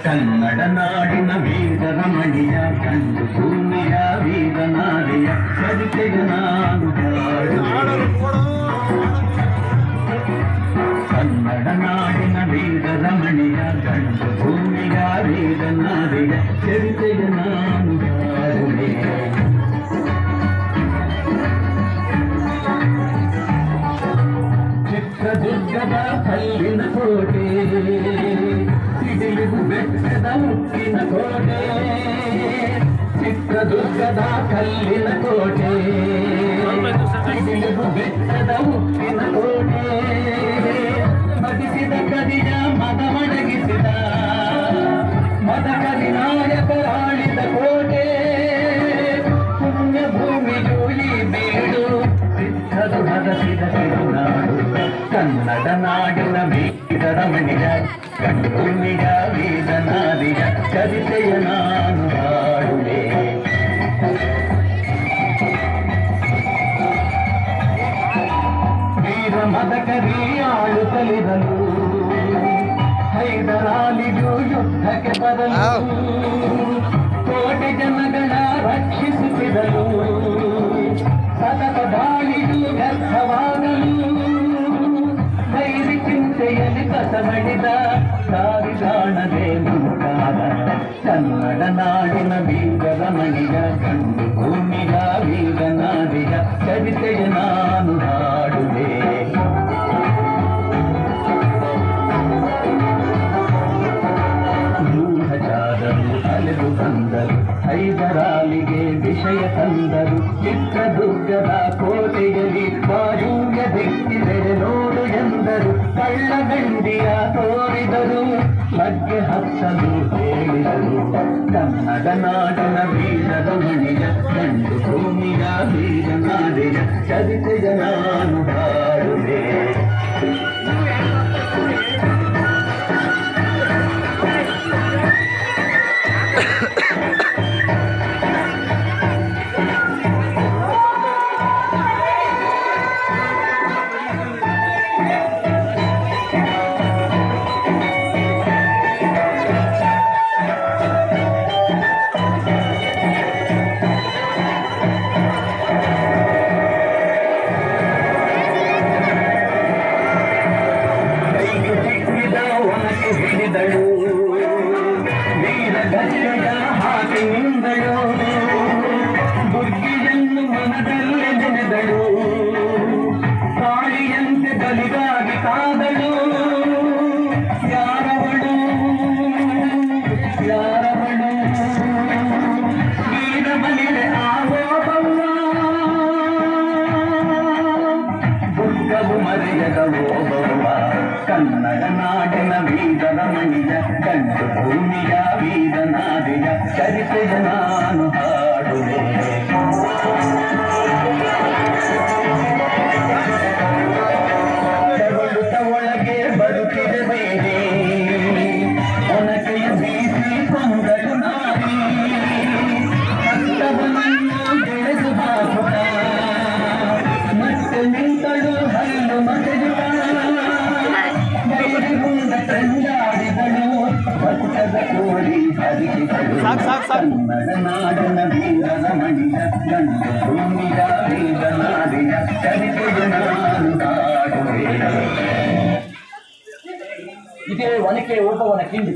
ಕನ್ನಡ ನಾಡಿನ ವೀರರಮಣಿಯ ಕಂಡು ಭೂಮಿಯ ವೀರನಾರಿಯ ಚರಿತೆಗೆ ನಾನು ಕನ್ನಡ ನಾಡಿನ ವೀರರಮಣಿಯ ಕಂಡು ಭೂಮಿಯ ವೀರನಾರಿಯ ಚರಿತೆಗೆ ನಾನು ಹಾಡುವೆ. ಚಿತ್ರದುರ್ಗದ ಕಲ್ಲಿನ ಕೋಟೆ, ಸಿಡಿಲು ಬೆಟ್ಟದ ಮುತ್ತಿನ ಕೋಟೆ, ಚಿತ್ರದುರ್ಗದ ಕಲ್ಲಿನ ಕೋಟೆ, ಸಿಡಿಲು ಬೆಟ್ಟದ ಮುತ್ತಿನ ಕೋಟೆ, ಮದಿಸಿದ ಕದಿಯ ಮದಮಡಗಿಸಿದ ಮದಕಲಿ ನಾಯಕರಾಳಿದ ಕೋಟೆ, ಪುಣ್ಯ ಭೂಮಿಯು ಈ ಬೀಡು ಸಿದ್ಧರು ಹದಸಿದ ತಿರುನಾಡು. ಕನ್ನಡ ನಾಡಿನ ವೀರರಮಣಿಯ ಕಂಡು ಭೂಮಿಯ ವೀರನಾರಿಯ ಚರಿತೆಯ ನಾನು ಹಾಡುವೆ. ವೀರ ಮದಕರಿ ಆಳುತ್ತಲಿರಲು ಹೈದರಾಲಿಗೂ ಯುದ್ಧಕ್ಕೆ ಬರಲು ಕೋಟೆ ಜನಗಳ ರಕ್ಷಿಸುತ್ತಿರಲು ಸತತ ದಾಳಿಗೂ ವ್ಯರ್ಥವಾಗಲು ವೈರಿ ಚಿಂತೆಯಲ್ಲಿ ಕಸಮಡಿದ ದಾರಿ ಕಾಣದೆ ಮುಂತಾದ ಕನ್ನಡ ನಾಡಿನ ವೀರರಮಣಿಯ ಕಂಡು ಭೂಮಿಯ ವೀರನಾರಿಯ ಚರಿತೆಯ ನಾನು ಹಾಡುವೆ. ಯೂಹಜಾದರು ಅಲೆದು ಬಂದರು, ಹೈದರಾಲಿಗೆ ವಿಷಯ ತಂದರು, ಚಿತ್ರದುರ್ಗದ ಕೋಟೆಯಲ್ಲಿ ವಾಯುವ್ಯ ದಿಕ್ಕಿನೆಡೆ ನೋಡು ಎಂದರು, ಕಳ್ಳಗಂಡಿಯ ತೋರಿದರು, ಲಗ್ಗೆ ಹತ್ತಲು ಹೇಳಿದರು. ಕನ್ನಡ ನಾಡಿನ ವೀರರಮಣಿಯ ಕಂಡು ಭೂಮಿಯ ವೀರನಾರಿಯ ಚರಿತೆಯ ನಾನು ಹಾಡುವೆ. ವೀರಗಜ್ಜೆಯ ಹಾಕಿ ನಿಂದಳು, ದುರ್ಗಿಯನ್ನು ಮನದಲ್ಲಿ ನೆನೆದಳು, ಕಾಳಿಯಂತೆ ಬಲಿಗಾಗಿ ಕಾದಳು. ಯಾರವಳು ಯಾರವಳು ವೀರ ಬಲಿರೆ ಆಗೋಬಲ್ಲ, ದುರ್ಗವು ಮರೆಯದ ಓಬವ್ವ. ಕನ್ನಡ ನಾಡಿನ ವೀರರಮಣಿಯ ಕಂಡು ಭೂಮಿಯ ವೀರನಾರಿಯ ಚರಿತೆಯ ನಾನು ಹಾಡುವೆ. ಒಳಗೆ ಬರುತ್ತಿದೆ ಬೇರೆ ಒನಕೆಯ ಬೀಸಿ ಕೊಂದಳು ನಾರಿ, ಹಸ್ತವನ್ನು ಬೆಳೆದು ಹಾಕುತ್ತ ಮತ್ತೆ ನಿಂತಳು ಹಲ್ಲು ಮಸೆಯುತ್ತ, ಕಂಡಾಡಿದಳು ಭಕ್ತದ ಕೋರಿ ಹರಿಸಿದಳು. ಕನ್ನಡ ನಾಡಿನ ವೀರರಮಣಿಯ ಕಂಡು ಭೂಮಿಯ ವೀರನಾರಿಯ ಚರಿತೆಯ ನಾನು ಹಾಡುವೆ. ಇದೇ ಒನಕೆ ಓಬವ್ವನ ಕಿಂಡಿ.